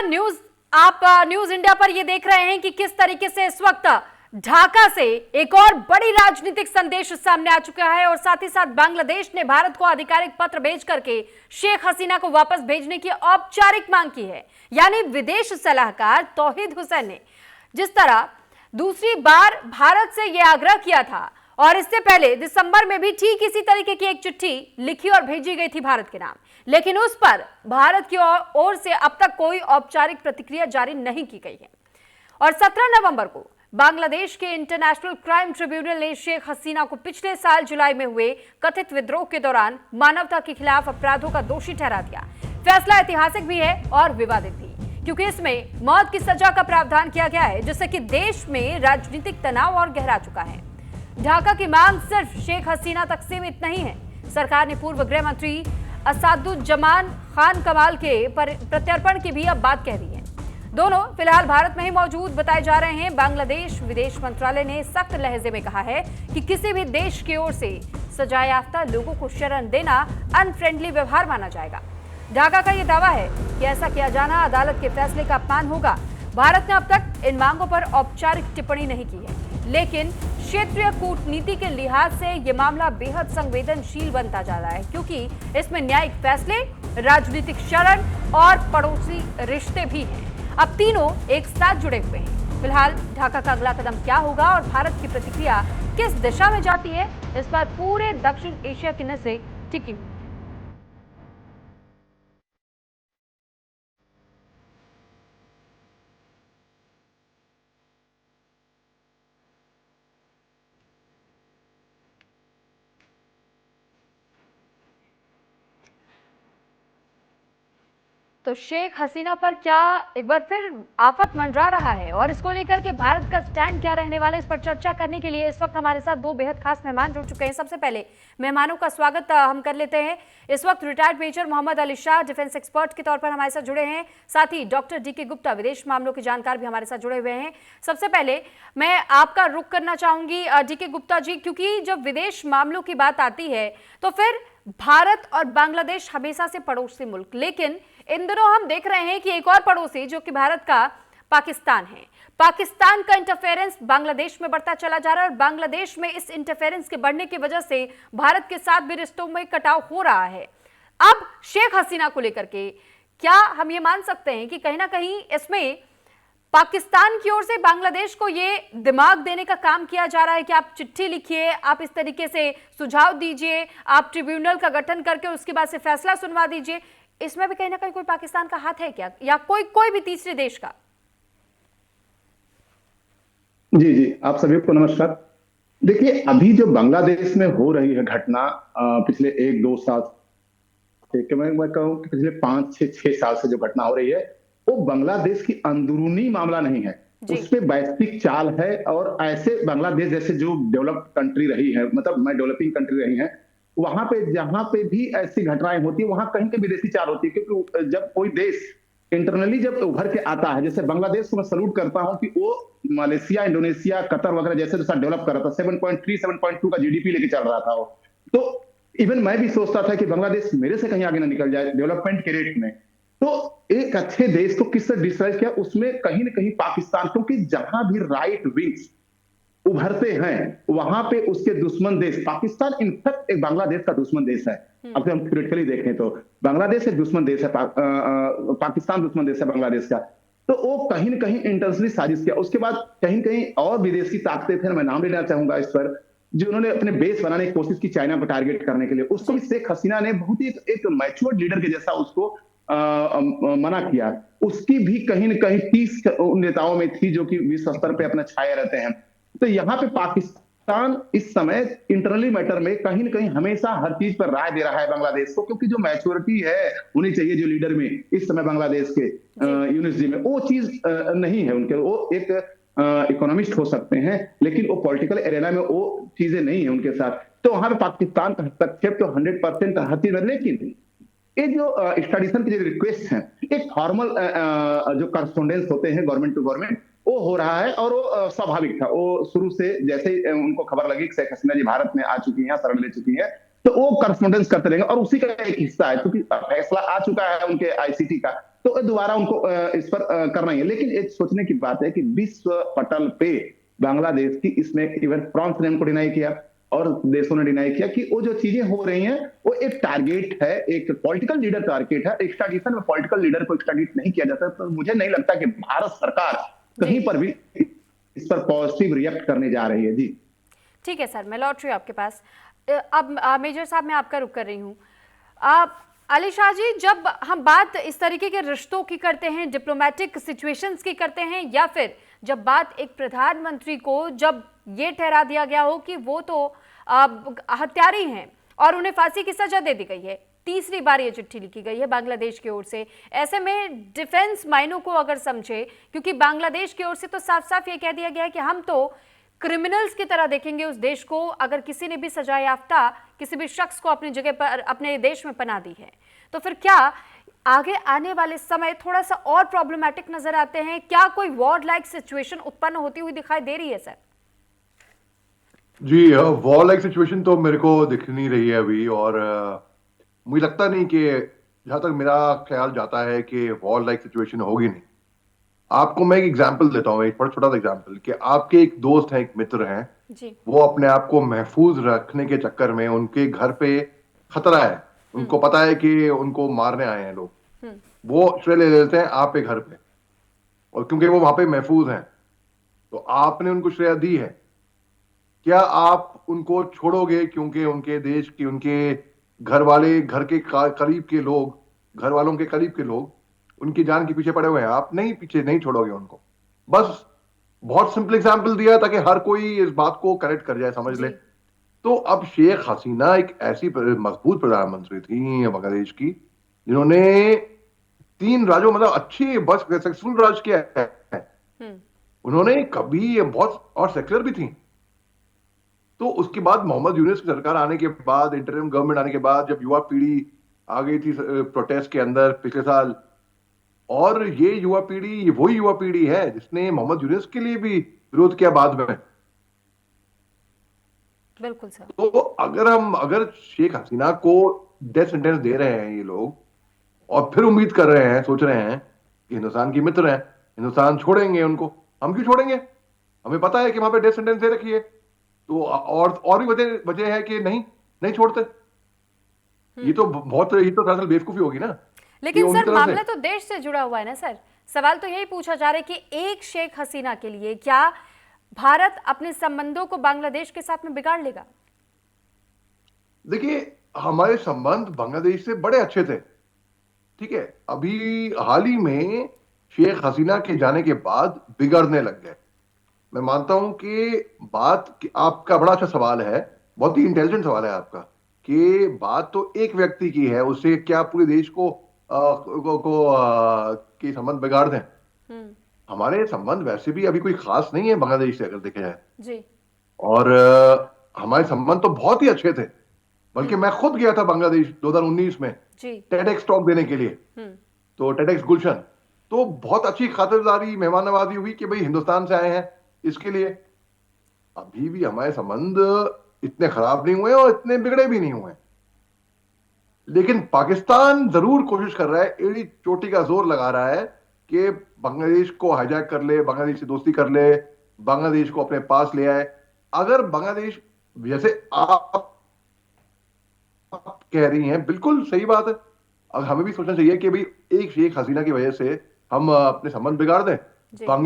आप news India पर ये देख रहे हैं कि किस तरीके से इस वक्त ढाका से एक और बड़ी राजनीतिक संदेश सामने आ चुका है और साथ ही साथ बांग्लादेश ने भारत को आधिकारिक पत्र भेज करके शेख हसीना को वापस भेजने की औपचारिक मांग की है। यानी विदेश सलाहकार तौहीद हुसैन ने जिस तरह दूसरी बार भारत से यह आग्रह किया था और इससे पहले दिसंबर में भी ठीक इसी तरीके की एक चिट्ठी लिखी और भेजी गई थी भारत के नाम, लेकिन उस पर भारत की ओर से अब तक कोई औपचारिक प्रतिक्रिया जारी नहीं की गई है। और 17 नवंबर को बांग्लादेश के इंटरनेशनल क्राइम ट्रिब्यूनल ने शेख हसीना को पिछले साल जुलाई में हुए कथित विद्रोह के दौरान मानवता के खिलाफ अपराधों का दोषी ठहरा दिया। फैसला ऐतिहासिक भी है और विवादित भी, क्योंकि इसमें मौत की सजा का प्रावधान किया गया है, जिससे कि देश में राजनीतिक तनाव और गहरा चुका है। ढाका की मांग सिर्फ शेख हसीना तक सीमित नहीं है। सरकार ने पूर्व गृह मंत्री असादुज्जमान खान कमाल के प्रत्यर्पण की भी अब बात कह दी है। दोनों फिलहाल भारत में ही मौजूद बताए जा रहे हैं। बांग्लादेश विदेश मंत्रालय ने सख्त लहजे में कहा है कि किसी भी देश की ओर से सजायाफ्ता लोगों को शरण देना अनफ्रेंडली व्यवहार माना जाएगा। ढाका का यह दावा है कि ऐसा किया जाना अदालत के फैसले का अपमान होगा। भारत ने अब तक इन मांगों पर औपचारिक टिप्पणी नहीं की है, लेकिन क्षेत्रीय कूटनीति के लिहाज से यह मामला बेहद संवेदनशील बनता जा रहा है, क्योंकि इसमें न्यायिक फैसले, राजनीतिक शरण और पड़ोसी रिश्ते भी हैं। अब तीनों एक साथ जुड़े हुए हैं। फिलहाल ढाका का अगला कदम क्या होगा और भारत की प्रतिक्रिया किस दिशा में जाती है, इस पर पूरे दक्षिण एशिया की नजरें टिकी हुई। तो शेख हसीना पर क्या एक बार फिर आफत मंडरा रहा है और इसको लेकर के भारत का स्टैंड क्या रहने वाला है, इस पर चर्चा करने के लिए इस वक्त हमारे साथ दो बेहद खास मेहमान जुड़ चुके हैं। सबसे पहले मेहमानों का स्वागत हम कर लेते हैं। इस वक्त retired major Mohammad Ali Shah defence expert के तौर पर हमारे साथ जुड़े हैं। साथ ही डॉक्टर डीके गुप्ता विदेश मामलों के जानकार भी हमारे साथ जुड़े हुए हैं। सबसे पहले मैं आपका रुख करना चाहूंगी डीके गुप्ता जी, क्योंकि जब विदेश मामलों की बात आती है तो फिर भारत और बांग्लादेश हमेशा से पड़ोसी मुल्क, लेकिन इन दिनों हम देख रहे हैं कि एक और पड़ोसी जो कि भारत का पाकिस्तान है, पाकिस्तान का इंटरफेरेंस बांग्लादेश में बढ़ता चला जा रहा है और बांग्लादेश में इस इंटरफेरेंस के बढ़ने की वजह से भारत के साथ भी रिश्तों में कटाव हो रहा है। अब शेख हसीना को लेकर के क्या हम ये मान सकते हैं कि कहीं ना कहीं इसमें पाकिस्तान की ओर से बांग्लादेश को ये दिमाग देने का काम किया जा रहा है कि आप चिट्ठी लिखिए, आप इस तरीके से सुझाव दीजिए, आप ट्रिब्यूनल का गठन करके उसके बाद से फैसला सुनवा दीजिए। इसमें भी कहीं ना कहीं कोई पाकिस्तान का हाथ है क्या, या कोई भी तीसरे देश का? जी जी, आप सभी को नमस्कार। देखिए, अभी जो बांग्लादेश में हो रही है घटना पिछले 1-2 साल से, मैं कहूँ कि पिछले 5-6 साल से जो घटना हो रही है, वो बांग्लादेश की अंदरूनी मामला नहीं है, उसपे वैश्विक चाल है। और ऐसे बांग्लादेश जैसे जो डेवलप्ड कंट्री रही है, मतलब मैं डेवलपिंग कंट्री रही है, वहां पे जहां पे भी ऐसी घटनाएं होती है वहां कहीं के विदेशी चाल होती है। क्योंकि जब कोई देश इंटरनली जब उभर के आता है, जैसे बांग्लादेश को मैं सल्यूट करता हूं कि वो मलेशिया, इंडोनेशिया, कतर वगैरह जैसे जैसा डेवलप कर रहा था, 7.3 7.2 का जीडीपी लेके चल रहा था वो। तो इवन मैं भी सोचता था कि बांग्लादेश मेरे से कहीं आगे ना निकल जाए डेवलपमेंट के रेट में। तो एक अच्छे देश को किससे डिस्करेज किया, उसमें कहीं ना कहीं पाकिस्तान, क्योंकि जहां भी राइट विंग्स उभरते हैं वहां पे उसके दुश्मन देश, पाकिस्तान इनफैक्ट एक बांग्लादेश का दुश्मन देश है। अब हम थ्योरेटिकली देखें तो बांग्लादेश एक दुश्मन देश है, पाकिस्तान दुश्मन देश है बांग्लादेश का। तो वो कहीं ना कहीं इंटेंशनली साजिश किया। उसके बाद कहीं कहीं और विदेशी ताकतें थे, मैं नाम लेना चाहूंगा इस पर, जो उन्होंने अपने बेस बनाने की कोशिश की चाइना को टारगेट करने के लिए। उसको भी शेख हसीना ने बहुत ही एक मैच्योर्ड लीडर के जैसा उसको मना किया। उसकी भी कहीं ना कहीं 30 नेताओं में थी जो कि विश्व स्तर पे अपना छाए रहते हैं। तो यहाँ पे पाकिस्तान इस समय इंटरनली मैटर में कहीं ना कहीं हमेशा हर चीज पर राय दे रहा है बांग्लादेश को, क्योंकि जो मैच्योरिटी है होनी चाहिए जो लीडर में इस समय बांग्लादेश के यूनिस जी में, वो चीज नहीं है उनके। वो एक इकोनॉमिस्ट हो सकते हैं, लेकिन वो पॉलिटिकल एरेना में वो चीजें नहीं है उनके साथ। तो वहां पे पाकिस्तान का हस्तक्षेप तो 100% हर चीज में। लेकिन ये जो एक्स्ट्राडिशन की जो रिक्वेस्ट है, एक फॉर्मल जो करस्पॉन्डेंस होते हैं गवर्नमेंट टू गवर्नमेंट, वो हो रहा है। और वो स्वाभाविक था। वो शुरू से जैसे ही उनको खबर लगी कि शेख हसीना जी भारत में आ चुकी हैं, शरण ले चुकी हैं, तो वो करस्पॉन्डेंस करते रहेंगे। और उसी का एक हिस्सा है, क्योंकि फैसला आ चुका है उनके आईसीटी का, तो दोबारा उनको इस पर करना ही है। लेकिन एक सोचने की बात है कि विश्व पटल पे बांग्लादेश की, इसमें इवन फ्रांस ने उनको डिनाई किया और देशों ने डिनाई किया कि वो जो चीजें हो रही हैं वो एक टारगेट है, एक पॉलिटिकल लीडर टारगेट है। एक्स्ट्राडिशन में पॉलिटिकल लीडर को एक्स्ट्राडिट नहीं किया जाता। तो मुझे नहीं लगता कि भारत सरकार कहीं पर भी इस पर पॉजिटिव रिएक्ट करने जा रही है। जी ठीक है सर, मैं लौट रही हूँ आपके पास। अब मेजर साहब, मैं आपका रुख कर रही हूँ। आप अली शाह जी, जब हम बात इस तरीके के रिश्तों की करते हैं, डिप्लोमेटिक सिचुएशंस की करते हैं, या फिर जब बात एक प्रधानमंत्री को जब ये ठहरा दिया गया हो कि वो तो हत्यारी हैं और उन्हें फांसी की सजा दे दी गई है, तीसरी बार ये चिट्ठी लिखी गई है बांग्लादेश की ओर से, ऐसे में डिफेंस मायनों को अगर समझे, क्योंकि बांग्लादेश की ओर से तो साफ साफ ये कह दिया गया है कि हम तो क्रिमिनल्स की तरह देखेंगे उस देश को अगर किसी ने भी सजा याफ्ता किसी भी शख्स को अपनी जगह पर अपने देश में पनाह दी है। तो फिर क्या आगे आने वाले समय थोड़ा सा और प्रॉब्लमैटिक नजर आते हैं? क्या कोई वॉर लाइक सिचुएशन उत्पन्न होती हुई दिखाई दे रही है सर? जी, वॉर लाइक सिचुएशन तो मेरे को दिख नहीं रही है अभी, और मुझे लगता नहीं कि, जहां तक मेरा ख्याल जाता है, कि वॉर लाइक सिचुएशन होगी नहीं। आपको मैं एक एग्जांपल देता हूँ, एक बड़ा छोटा सा एग्जांपल, कि आपके एक दोस्त हैं, एक मित्र हैं जी। वो अपने आप को महफूज रखने के चक्कर में उनके घर पे खतरा है, उनको पता है कि उनको मारने आए हैं लोग, वो श्रेय ले लेते हैं आप पे घर पे, और क्योंकि वो वहां पे महफूज हैं तो आपने उनको श्रेय दी है। क्या आप उनको छोड़ोगे क्योंकि उनके देश की, उनके घर वाले, घर के करीब के लोग, घर वालों के करीब के लोग उनकी जान के पीछे पड़े हुए हैं? आप नहीं, पीछे नहीं छोड़ोगे उनको। बस बहुत सिंपल एग्जांपल दिया ताकि हर कोई इस बात को करेक्ट कर जाए, समझ ले। तो अब शेख हसीना एक ऐसी मजबूत प्रधानमंत्री थी बांग्लादेश की, जिन्होंने 3 राज्यों, मतलब अच्छी, बस सक्सेसफुल राज किया है उन्होंने कभी, बहुत, और सेक्युलर भी थी। तो उसके बाद मोहम्मद यूनुस की सरकार आने के बाद, इंटरिम गवर्नमेंट आने के बाद, जब युवा पीढ़ी आ गई थी प्रोटेस्ट के अंदर पिछले साल, और ये युवा पीढ़ी वही युवा पीढ़ी है जिसने मोहम्मद यूनुस के लिए भी विरोध किया बाद में। बिल्कुल सर। तो अगर शेख हसीना को डेथ सेंटेंस दे रहे हैं ये लोग, और फिर उम्मीद कर रहे हैं, सोच रहे हैं कि हिंदुस्तान की मित्र हैं, हिंदुस्तान छोड़ेंगे उनको, हम क्यों छोड़ेंगे? हमें पता है कि वहां पे डेथ सेंटेंस दे रखी है। तो और भी वजह है कि नहीं छोड़ते। ये तो दरअसल बेवकूफी होगी ना। लेकिन सर, मामला तो देश से जुड़ा हुआ है ना सर। सवाल तो यही पूछा जा रहा है कि एक शेख हसीना के लिए क्या भारत अपने संबंधों को बांग्लादेश के साथ में बिगाड़ लेगा? देखिए, हमारे संबंध बांग्लादेश से बड़े अच्छे थे, ठीक है। अभी हाल ही में शेख हसीना के जाने के बाद बिगड़ने लग गए। मैं मानता हूं कि आपका बड़ा अच्छा सवाल है, बहुत ही इंटेलिजेंट सवाल है आपका, कि बात तो एक व्यक्ति की है, उससे क्या पूरे देश के संबंध बिगाड़ दें? हमारे संबंध वैसे भी अभी कोई खास नहीं है बांग्लादेश से, अगर देखे जाए जी। और हमारे संबंध तो बहुत ही अच्छे थे, बल्कि मैं खुद गया था बांग्लादेश 2019 में टेडेक्स टॉक देने के लिए, तो टेडेक्स गुलशन, तो बहुत अच्छी खातिरदारी, मेहमान नवाजी हुई कि भाई हिंदुस्तान से आए हैं इसके लिए। अभी भी हमारे संबंध इतने खराब नहीं हुए और इतने बिगड़े भी नहीं हुए, लेकिन पाकिस्तान जरूर कोशिश कर रहा है, एड़ी चोटी का जोर लगा रहा है कि बांग्लादेश को हाईजैक कर ले, बांग्लादेश से दोस्ती कर ले, बांग्लादेश को अपने पास ले आए। अगर बांग्लादेश, जैसे आप कह रही हैं, बिल्कुल सही बात है, अब हमें भी सोचना चाहिए कि भाई एक शेख हसीना की वजह से हम अपने संबंध बिगाड़ दें।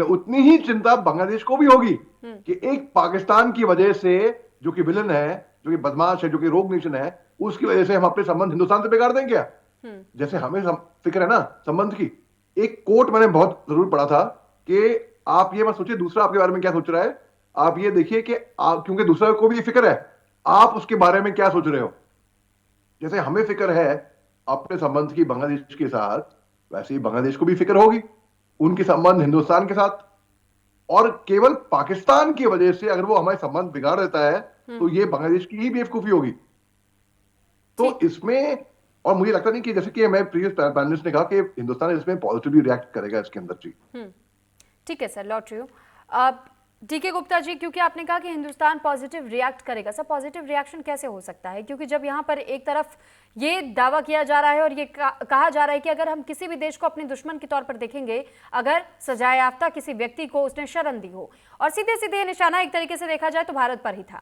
उतनी ही चिंता बांग्लादेश को भी होगी कि एक पाकिस्तान की वजह से, जो कि विलन है, जो कि बदमाश है, जो कि रोग नेशन है, उसकी वजह से हम अपने संबंध हिंदुस्तान से बिगाड़ दें क्या? जैसे हमें फिक्र है ना संबंध की। एक कोट मैंने बहुत जरूर पढ़ा था कि आप ये मत सोचिए दूसरा आपके बारे में क्या सोच रहा है, आप ये देखिए कि क्योंकि दूसरे को भी फिक्र है, आप उसके बारे में क्या सोच रहे हो। जैसे हमें फिक्र है अपने संबंध की बांग्लादेश के साथ, वैसे ही बांग्लादेश को भी फिक्र होगी उनके संबंध हिंदुस्तान के साथ। और केवल पाकिस्तान की वजह से अगर वो हमारे संबंध बिगाड़ देता है तो ये बांग्लादेश की ही बेवकूफी होगी। तो इसमें, और मुझे लगता नहीं कि, जैसे कि मैं प्रीवियस पैनलिस्ट ने कहा, कि हिंदुस्तान इसमें पॉजिटिवली रिएक्ट करेगा इसके अंदर। जी ठीक है सर, लौट रही हूँ। अब डीके गुप्ता जी, क्योंकि आपने कहा कि हिंदुस्तान पॉजिटिव रिएक्ट करेगा, सर पॉजिटिव रिएक्शन कैसे हो सकता है? क्योंकि जब यहाँ पर एक तरफ ये दावा किया जा रहा है और ये कहा जा रहा है कि अगर हम किसी भी देश को अपने दुश्मन के तौर पर देखेंगे, अगर सजा याफ्ता किसी व्यक्ति को उसने शरण दी हो, और सीधे सीधे निशाना एक तरीके से देखा जाए तो भारत पर ही था।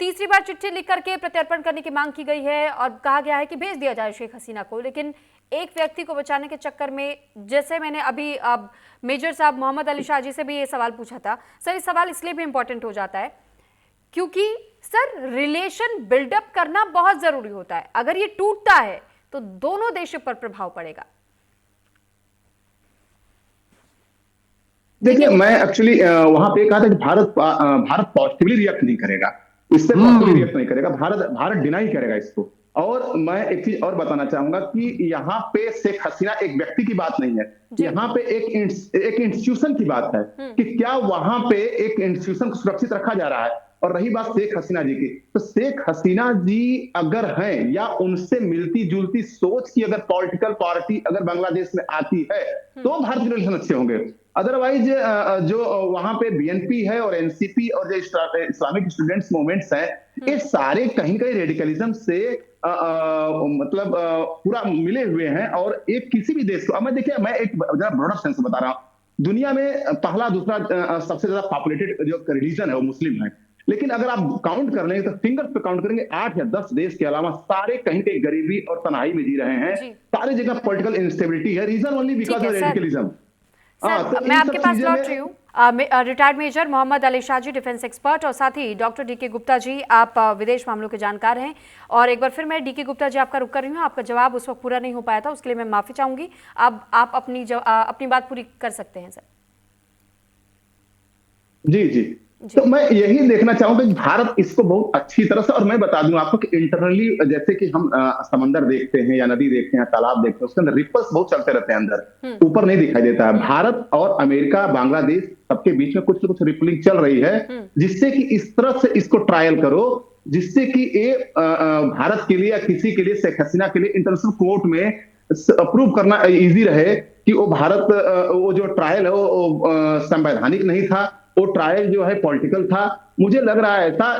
तीसरी बार चिट्ठी लिख करके प्रत्यर्पण करने की मांग की गई है और कहा गया है कि भेज दिया जाए शेख हसीना को, लेकिन एक व्यक्ति को बचाने के चक्कर में, जैसे मैंने अभी अब मेजर साहब मोहम्मद अली शाह जी से भी ये सवाल पूछा था, सर ये सवाल इसलिए भी इंपॉर्टेंट हो जाता है क्योंकि सर रिलेशन बिल्डअप करना बहुत जरूरी होता है। अगर ये टूटता है तो दोनों देशों पर प्रभाव पड़ेगा। देखिए, मैं एक्चुअली वहां पे कहा था कि भारत पॉजिटिवली रिएक्ट नहीं करेगा, इससे पॉजिटिवली रिएक्ट नहीं करेगा, भारत डिनाई करेगा इसको। और मैं एक चीज और बताना चाहूंगा कि यहाँ पे शेख हसीना एक व्यक्ति की बात नहीं है, यहाँ पे एक इंस्टीट्यूशन की बात है कि क्या वहां पे एक इंस्टीट्यूशन को सुरक्षित रखा जा रहा है। और रही बात शेख हसीना जी की, तो शेख हसीना जी अगर हैं या उनसे मिलती जुलती सोच की अगर पॉलिटिकल पार्टी अगर बांग्लादेश में आती है तो भारत के रिलेशन अच्छे होंगे। अदरवाइज जो वहां पे बीएनपी है और एनसीपी और जो इस्लामिक स्टूडेंट्स मूवमेंट्स हैं, ये सारे कहीं कहीं रेडिकलिज्म से मतलब पूरा मिले हुए हैं। और एक किसी भी देश को, अब मैं देखिए, मैं एक ब्रॉडर सेंस बता रहा हूँ, दुनिया में पहला दूसरा सबसे ज्यादा पॉपुलेटेड जो रिलीजन है वो मुस्लिम है, लेकिन अगर आप काउंट कर लेंगे तो फिंगर्स पे काउंट करेंगे 8 या 10 देश के अलावा सारे कहीं कहीं गरीबी और तनाई में जी रहे हैं, सारी जगह पॉलिटिकल इंस्टेबिलिटी है, reason only because of radicalism. Sir, मैं आपके पास लौट रही हूँ। Retired major Mohammad Ali Shah ji, defence expert, और साथ ही डॉक्टर डीके गुप्ता जी, आप विदेश मामलों के जानकार हैं। और एक बार फिर मैं डीके गुप्ता जी आपका रुक कर रही हूँ, आपका जवाब उस वक्त पूरा नहीं हो पाया था, उसके लिए मैं माफी चाहूंगी। अब आप अपनी बात पूरी कर सकते हैं सर। जी जी, तो मैं यही देखना चाहूंगा कि भारत इसको बहुत अच्छी तरह से, और मैं बता दूं आपको कि इंटरनली जैसे कि हम समंदर देखते हैं या नदी देखते हैं, तालाब देखते हैं, उसके अंदर रिपल्स बहुत चलते रहते हैं, अंदर ऊपर नहीं दिखाई देता है। भारत और अमेरिका, बांग्लादेश सबके बीच में कुछ ना कुछ रिपलिंग चल रही है, जिससे कि इस तरह से इसको ट्रायल करो, जिससे कि ये भारत के लिए या किसी के लिए, शेख हसीना के लिए इंटरनेशनल कोर्ट में अप्रूव करना इजी रहे कि वो भारत, वो जो ट्रायल है वो संवैधानिक नहीं था, वो ट्रायल जो है पॉलिटिकल था। मुझे लग रहा है ऐसा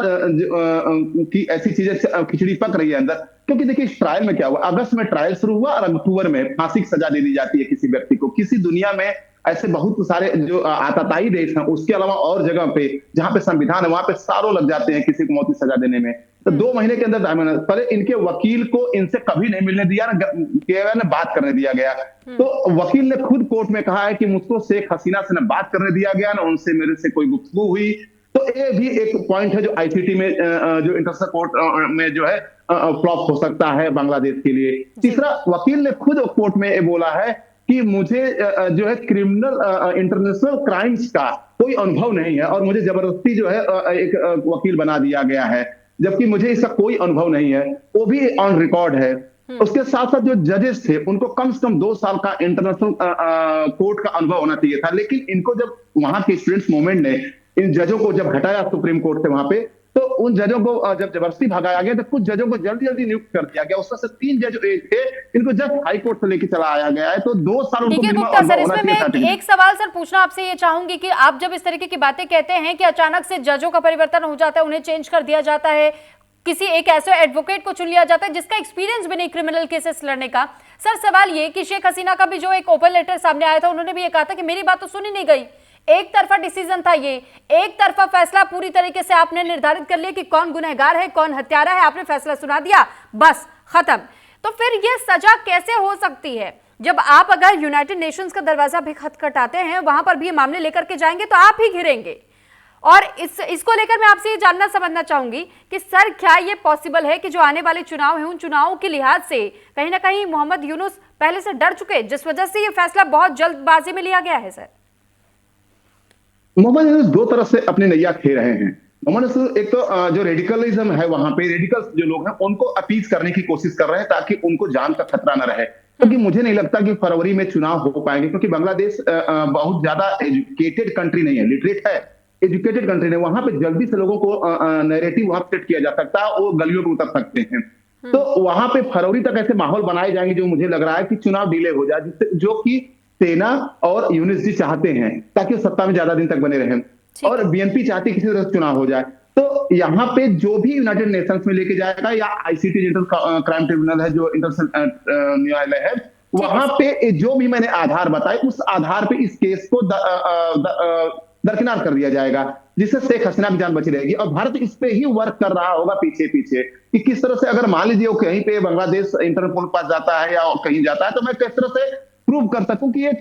कि ऐसी चीजें खिचड़ी पक रही है अंदर, क्योंकि देखिए इस ट्रायल में क्या हुआ, अगस्त में ट्रायल शुरू हुआ और अक्टूबर में फांसी की सजा दे दी जाती है किसी व्यक्ति को। किसी दुनिया में ऐसे बहुत सारे जो आताताई देश हैं, उसके अलावा और जगह पे जहां पे संविधान है वहां पे सालों लग जाते हैं किसी को मौत की सजा देने में। तो 2 महीने के अंदर पहले इनके वकील को इनसे कभी नहीं मिलने दिया ना बात करने दिया गया। तो वकील ने खुद कोर्ट में कहा है कि मुझको शेख हसीना से न बात करने दिया गया, ना उनसे मेरे से कोई गुफ्तगू हुई। तो ये भी एक पॉइंट है जो आईसीटी में, जो इंटरनेशनल कोर्ट में जो है फ्लॉप हो सकता है बांग्लादेश के लिए। तीसरा, वकील ने खुद कोर्ट में ये बोला है कि मुझे जो है क्रिमिनल इंटरनेशनल क्राइम्स का कोई अनुभव नहीं है और मुझे जबरदस्ती जो है एक वकील बना दिया गया है, जबकि मुझे इसका कोई अनुभव नहीं है, वो भी ऑन रिकॉर्ड है। उसके साथ साथ जो जजेस थे उनको कम से कम 2 साल का इंटरनेशनल कोर्ट का अनुभव होना चाहिए था, लेकिन इनको जब वहां के स्टूडेंट्स मूवमेंट ने इन जजों को जब हटाया सुप्रीम कोर्ट से वहां पे, तो उन जजों को जब जबरदस्ती भगाया गया तो कुछ जजों को जल्दी जल्दी नियुक्त कर दिया गया। उसमें से 3 जज थे, इनको जस्ट हाई कोर्ट से लेके चला आया गया है। तो 2 साल उनको ठीक है गुप्ता सर, इसमें मैं एक सवाल सर पूछना आपसे ये चाहूंगी कि आप जब इस तरीके की बातें कहते हैं कि अचानक से जजों का परिवर्तन हो जाता है, उन्हें चेंज कर दिया जाता है, किसी एक ऐसे एडवोकेट को चुन लिया जाता है जिसका एक्सपीरियंस भी नहीं क्रिमिनल केसेस लड़ने का, सर सवाल ये कि शेख हसीना का भी जो एक ओपन लेटर सामने आया था, उन्होंने भी ये कहा था कि मेरी बात तो सुनी नहीं गई, एक तरफा डिसीजन था, ये एक तरफा फैसला पूरी तरीके से आपने निर्धारित कर लिया कि कौन गुनहगार है कौन हत्यारा है, आपने फैसला सुना दिया, बस खत्म। तो फिर ये सजा कैसे हो सकती है जब आप अगर यूनाइटेड नेशंस का दरवाजा भी खटखटाते हैं, वहां पर भी ये मामले लेकर के जाएंगे तो आप ही घिरेंगे। और इसको लेकर मैं आपसे ये जानना समझना चाहूंगी कि सर क्या ये पॉसिबल है कि जो आने वाले चुनाव हैं उन चुनावों के लिहाज से कहीं ना कहीं मोहम्मद यूनुस पहले से डर चुके, जिस वजह से ये फैसला बहुत जल्दबाजी में लिया गया है? सर मोहम्मद यूनुस 2 तरफ से अपनी नैया खेल रहे हैं। मोहम्मद यूनुस एक तो जो रेडिकलिज्म है वहां पे रेडिकल जो लोग हैं उनको अपीज करने की कोशिश कर रहे हैं ताकि उनको जान का खतरा न रहे, क्योंकि मुझे नहीं लगता कि फरवरी में चुनाव हो पाएंगे, क्योंकि बांग्लादेश बहुत ज्यादा एजुकेटेड कंट्री नहीं है, लिटरेट है, एजुकेटेड कंट्री नहीं, वहां पे जल्दी से लोगों को नैरेटिव वहां सेट किया जा सकता है, वो गलियों पे उतर सकते हैं। तो वहां पे फरवरी तक ऐसे माहौल बनाए जाएंगे जो मुझे लग रहा है कि चुनाव डिले हो जाए, जिससे जो कि सेना और यूनुस जी चाहते हैं ताकि वो सत्ता में ज्यादा दिन तक बने रहें। ठीक और है। बीएनपी चाहती किसी तरह से चुनाव हो जाए। तो यहाँ पे जो भी यूनाइटेड नेशंस में लेके जाएगा या आईसीटी इंटर क्राइम ट्रिब्यूनल है जो इंटरनेशनल न्यायालय है, ठीक है वहां सर। पे जो भी मैंने आधार बताए उस आधार पे इस केस को दरकिनार कर दिया जाएगा, जिससे शेख हसीना की जान बची रहेगी। और भारत इस पे ही वर्क कर रहा होगा पीछे पीछे कि किस तरह से, अगर मान लीजिए वो कहीं पे बांग्लादेश इंटरपोल के पास जाता है या कहीं जाता है, तो मैं किस तरह से प्रूव कर सकूं कि ये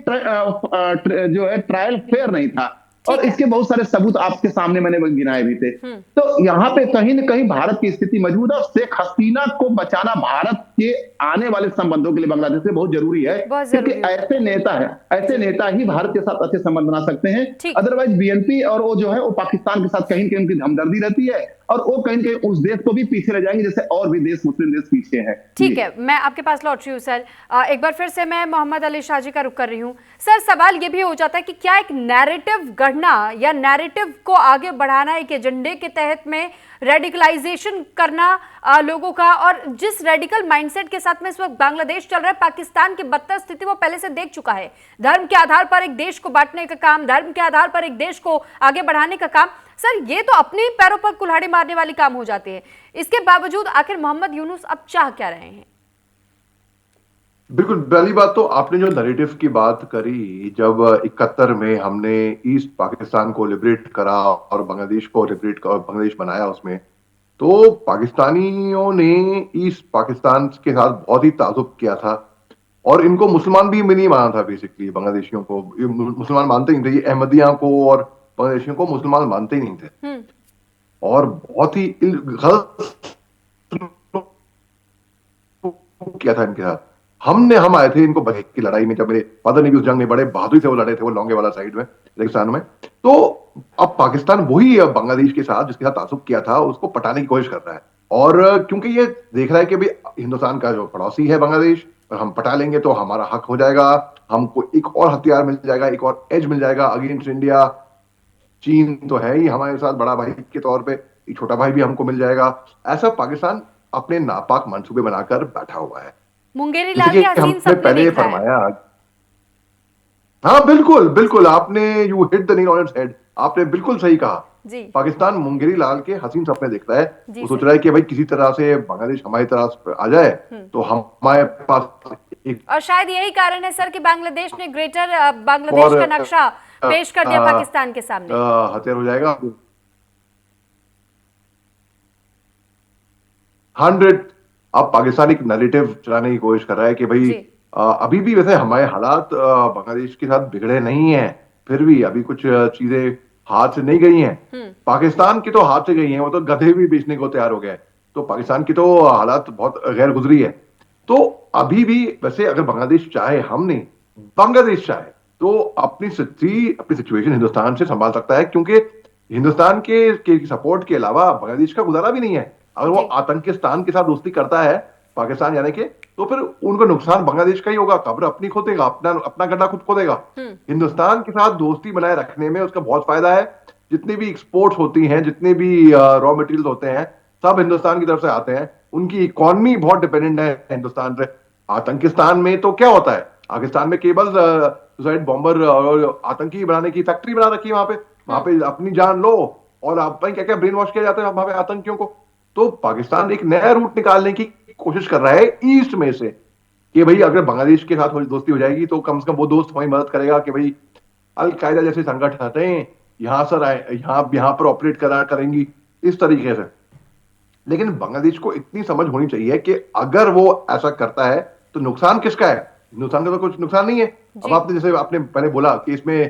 जो है ट्रायल फेयर नहीं था। और ठीक है। इसके बहुत सारे सबूत आपके सामने मैंने गिनाए भी थे। हम्म। तो यहाँ पे कहीं ना कहीं भारत की स्थिति मजबूत है, और शेख हसीना को बचाना भारत के आने वाले संबंधों के लिए बांग्लादेश से बहुत जरूरी है, बहुत क्योंकि जरूरी होगा। ऐसे नेता है, ऐसे जी। नेता ही भारत के साथ अच्छे संबंध बना सकते हैं। ठीक। अदरवाइज बीएनपी और वो जो है वो पाकिस्तान के साथ कहीं न कहीं उनकी हमदर्दी रहती है, और वो कहीं न कहीं उस देश को भी पीछे रह जाएंगे, जैसे और भी देश, मुस्लिम देश पीछे हैं। ठीक है, मैं आपके पास लौट रही हूँ सर। एक बार फिर से मैं मोहम्मद अली शाह जी का रुख कर रही हूँ। सर, सवाल ये भी हो जाता है कि क्या एक नैरेटिव गढ़ना या नैरेटिव को आगे बढ़ाना, एक एजेंडे के तहत में रेडिकलाइजेशन करना लोगों का, और जिस रेडिकल माइंडसेट के साथ में इस वक्त बांग्लादेश चल रहा है, पाकिस्तान की बदतर स्थिति वो पहले से देख चुका है। धर्म के आधार पर एक देश को बांटने का काम, धर्म के आधार पर एक देश को आगे बढ़ाने का काम, सर ये तो अपने ही पैरों पर कुल्हाड़ी मारने वाली काम हो जाते हैं। इसके बावजूद आखिर मोहम्मद यूनुस अब चाह क्या रहे हैं? बिल्कुल, पहली बात तो आपने जो नैरेटिव की बात करी, जब 71 में हमने ईस्ट पाकिस्तान को लिबरेट करा और बांग्लादेश को लिबरेट कर बांग्लादेश बनाया, उसमें तो पाकिस्तानियों ने ईस्ट पाकिस्तान के साथ बहुत ही ताजुब किया था, और इनको मुसलमान भी नहीं माना था। बेसिकली बांग्लादेशियों को ये मुसलमान मानते ही नहीं थे, ये अहमदिया को और बांग्लादेशियों को मुसलमान मानते ही नहीं थे, और बहुत ही गलत किया था इनके साथ। हम आए थे इनको बचने की लड़ाई में, जब मेरे फादर ने भी उस जंग में बड़े बहादुरी से वो लड़े थे, वो लौंगे वाला साइड में रेगिस्तान में। तो अब पाकिस्तान वही बांग्लादेश के साथ जिसके साथ तासुब किया था उसको पटाने की कोशिश कर रहा है, और क्योंकि ये देख रहा है कि भाई हिंदुस्तान का जो पड़ोसी है बांग्लादेश, और हम पटा लेंगे तो हमारा हक हो जाएगा, हमको एक और हथियार मिल जाएगा, एक और एज मिल जाएगा अगेंस्ट इंडिया। चीन तो है ही हमारे साथ बड़ा भाई के तौर पे, एक छोटा भाई भी हमको मिल जाएगा। ऐसा पाकिस्तान अपने नापाक मंसूबे बनाकर बैठा हुआ है। मुंगेरी जैसे लाल कि के हसीन हमने सपने पहले देख रहा है। फरमाया, हाँ बिल्कुल बिल्कुल, आपने you hit the nail on its head, आपने बिल्कुल सही कहा। जी। पाकिस्तान मुंगेरी लाल के हसीन सपने देखता है। जी वो सर। सोच रहा है कि भाई किसी तरह से बांग्लादेश हमारी तरफ आ जाए तो हमारे पास एक और शायद यही कारण है सर कि बांग्लादेश ने ग्रेटर बांग्लादेश और का नक्शा पेश कर दिया पाकिस्तान के सामने। हथियार हो जाएगा 100। अब पाकिस्तान एक नैरेटिव चलाने की कोशिश कर रहा है कि भाई जी। अभी भी वैसे हमारे हालात बांग्लादेश के साथ बिगड़े नहीं हैं, फिर भी अभी कुछ चीजें हाथ से नहीं गई हैं। पाकिस्तान की तो हाथ से गई हैं, वो तो गधे भी बेचने को तैयार हो गए। तो पाकिस्तान की तो हालात बहुत गैर गुजरी है। तो अभी भी वैसे अगर बांग्लादेश चाहे, हम नहीं, बांग्लादेश चाहे तो अपनी स्थिति, अपनी सिचुएशन हिंदुस्तान से संभाल सकता है, क्योंकि हिंदुस्तान के सपोर्ट के अलावा बांग्लादेश का गुजारा भी नहीं है। अगर वो जी। आतंकिस्तान के साथ दोस्ती करता है, पाकिस्तान यानी कि, तो फिर उनको नुकसान बांग्लादेश का ही होगा, कब्र अपनी खोदेगा, अपना अपना गड्ढा खुद खोदेगा। हिंदुस्तान के साथ दोस्ती बनाए रखने में उसका बहुत फायदा है। जितनी भी एक्सपोर्ट्स होती हैं, जितने भी रॉ मटेरियल होते हैं, सब हिंदुस्तान की तरफ से आते हैं। उनकी इकोनॉमी बहुत डिपेंडेंट है हिंदुस्तान पे। आतंकिस्तान में तो क्या होता है, पाकिस्तान में केबल सुसाइड बॉम्बर और आतंकी बनाने की फैक्ट्री बना रखी है वहां पे अपनी जान लो, और आप क्या क्या ब्रेन वॉश किया जाता है वहां पे आतंकियों को। तो पाकिस्तान एक नया रूट निकालने की कोशिश कर रहा है ईस्ट में से, कि भाई अगर बांग्लादेश के साथ दोस्ती हो जाएगी तो कम से कम वो दोस्त हमारी मदद करेगा कि भाई अल कायदा जैसे संगठन हैं यहां सर यहां पर ऑपरेट करेंगी इस तरीके से। लेकिन बांग्लादेश को इतनी समझ होनी चाहिए कि अगर वो ऐसा करता है तो नुकसान किसका है? हिंदुस्तान का तो कुछ नुकसान नहीं है। अब आपने जैसे आपने पहले बोला कि इसमें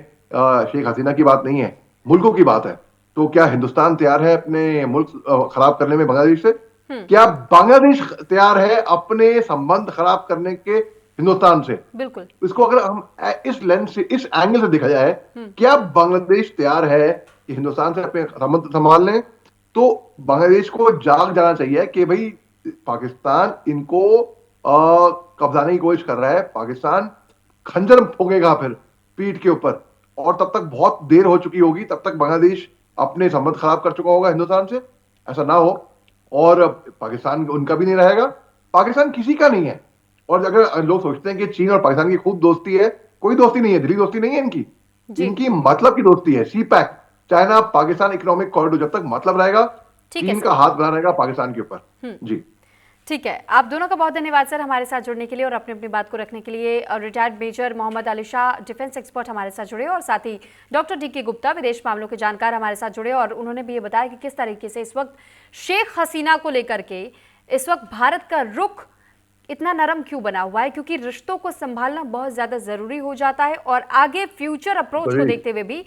शेख हसीना की बात नहीं है, मुल्कों की बात है। तो क्या हिंदुस्तान तैयार है अपने मुल्क खराब करने में बांग्लादेश से? क्या बांग्लादेश तैयार है अपने संबंध खराब करने के हिंदुस्तान से? बिल्कुल। इसको अगर हम इस लेंस से, इस एंगल से देखा जाए, क्या बांग्लादेश तैयार है कि हिंदुस्तान से अपने संबंध संभाल लें? तो बांग्लादेश को जाग जाना चाहिए कि भाई पाकिस्तान इनको कब्जाने की कोशिश कर रहा है। पाकिस्तान खंजर ठोकेगा फिर पीठ के ऊपर, और तब तक बहुत देर हो चुकी होगी, तब तक बांग्लादेश अपने संबंध खराब कर चुका होगा हिंदुस्तान से। ऐसा ना हो, और पाकिस्तान उनका भी नहीं रहेगा, पाकिस्तान किसी का नहीं है। और अगर लोग सोचते हैं कि चीन और पाकिस्तान की खूब दोस्ती है, कोई दोस्ती नहीं है, दिली दोस्ती नहीं है इनकी। इनकी मतलब की दोस्ती है, CPEC. China Pakistan economic corridor जब तक मतलब रहेगा, ठीक है चीन सर। का हाथ बना रहेगा पाकिस्तान के ऊपर। जी ठीक है, आप दोनों का बहुत धन्यवाद सर हमारे साथ जुड़ने के लिए और अपनी अपनी बात को रखने के लिए। Retired major Mohammad Ali Shah defence expert हमारे साथ जुड़े और साथ ही डॉक्टर डी.के. गुप्ता विदेश मामलों के जानकार हमारे साथ जुड़े और उन्होंने भी ये बताया कि किस तरीके से इस वक्त शेख हसीना को लेकर के इस वक्त भारत का रुख इतना नरम क्यों बना हुआ है, क्योंकि रिश्तों को संभालना बहुत ज्यादा जरूरी हो जाता है और आगे फ्यूचर अप्रोच को देखते हुए भी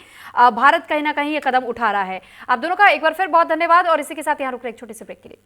भारत कहीं ना कहीं ये कदम उठा रहा है। आप दोनों का एक बार फिर बहुत धन्यवाद और इसी के साथ यहाँ रुक रहे एक छोटे से ब्रेक के लिए।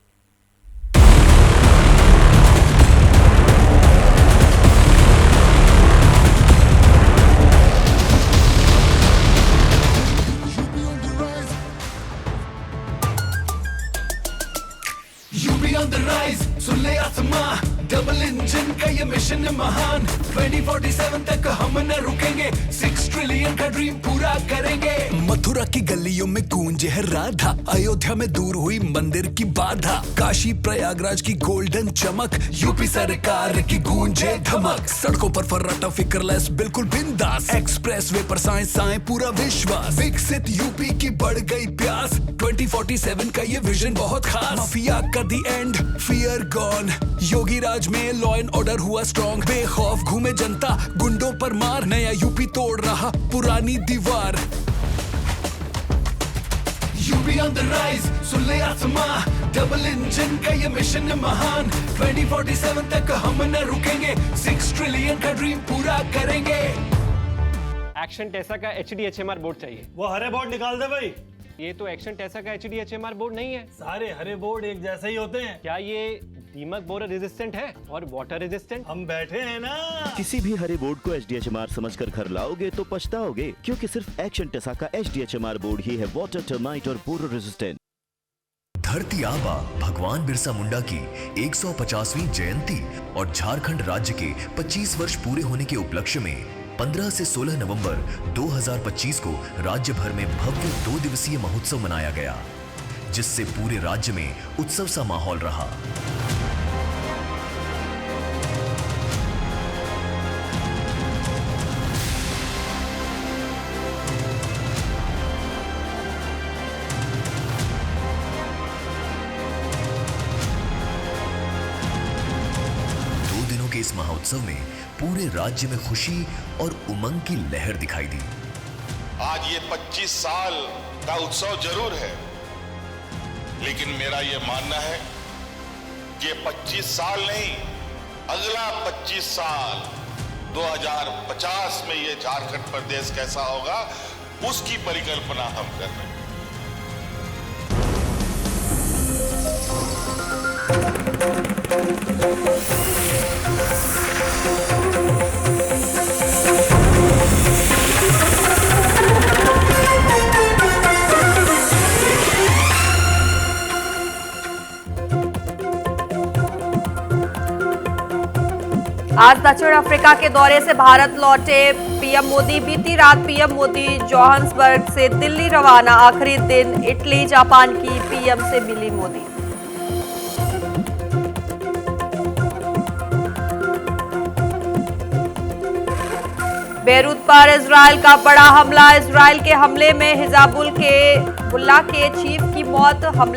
On the rise, सुन ले आसमां, डबल इंजन का ये मिशन है महान। 2047 तक हम न रुकेंगे, 6 ट्रिलियन का ड्रीम पूरा करेंगे। मथुरा की गलियों में गूंजे है राधा, अयोध्या में दूर हुई मंदिर की बाधा, काशी प्रयागराज की गोल्डन चमक, यूपी सरकार की गूंजे धमक। सड़कों पर फर्राटा फिक्रलेस बिल्कुल बिंदास, एक्सप्रेस वे पर साए साए पूरा विश्वास। विकसित यूपी की बढ़ गई प्यास, 2047 का ये विजन बहुत खास। माफिया का दी एंड, फियर गॉन, योगी राज में लॉ एंड ऑर्डर हुआ स्ट्रॉन्ग। बेखौफ घूमे जनता, गुंडों पर मार, नया यूपी तोड़ रहा पुरानी दीवार। यूपी ऑन द राइज, सुन ले आसमां, डबल इंजन का ये मिशन है महान। 2047 तक हम न रुकेंगे, 6 ट्रिलियन का ड्रीम पूरा करेंगे। एक्शन टेसा का HDHMR बोर्ड चाहिए। वो हरे बोर्ड निकाल दे भाई। ये तो एक्शन टेसा का HDHMR बोर्ड नहीं है। सारे हरे बोर्ड एक जैसे ही होते हैं। क्या ये दीमक बोरर रेजिस्टेंट है और वाटर रेजिस्टेंट? हम बैठे हैं ना। किसी भी हरे बोर्ड को HDHMR समझकर घर लाओगे तो पछताओगे, क्योंकि सिर्फ एक्शन टेसा का HDHMR बोर्ड ही है वाटर, टर्माइट और बोरर रेजिस्टेंट। धरती आबा भगवान बिरसा मुंडा की 150वीं जयंती और झारखंड राज्य के 25 वर्ष पूरे होने के उपलक्ष्य में 15 से 16 नवंबर 2025 को राज्य भर में भव्य 2 दिवसीय महोत्सव मनाया गया, जिससे पूरे राज्य में उत्सव सा माहौल रहा। इस महोत्सव में पूरे राज्य में खुशी और उमंग की लहर दिखाई दी। आज ये 25 साल का उत्सव जरूर है, लेकिन मेरा ये मानना है कि 25 साल नहीं, अगला 25 साल 2050 में ये झारखंड प्रदेश कैसा होगा, उसकी परिकल्पना हम कर रहे हैं। आज दक्षिण अफ्रीका के दौरे से भारत लौटे पीएम मोदी। बीती रात पीएम मोदी जोहान्सबर्ग से दिल्ली रवाना। आखिरी दिन इटली, जापान की पीएम से मिली मोदी। बेरूत पर इजराइल का बड़ा हमला। इजराइल के हमले में हिजबुल्लाह के चीफ की मौत। हमले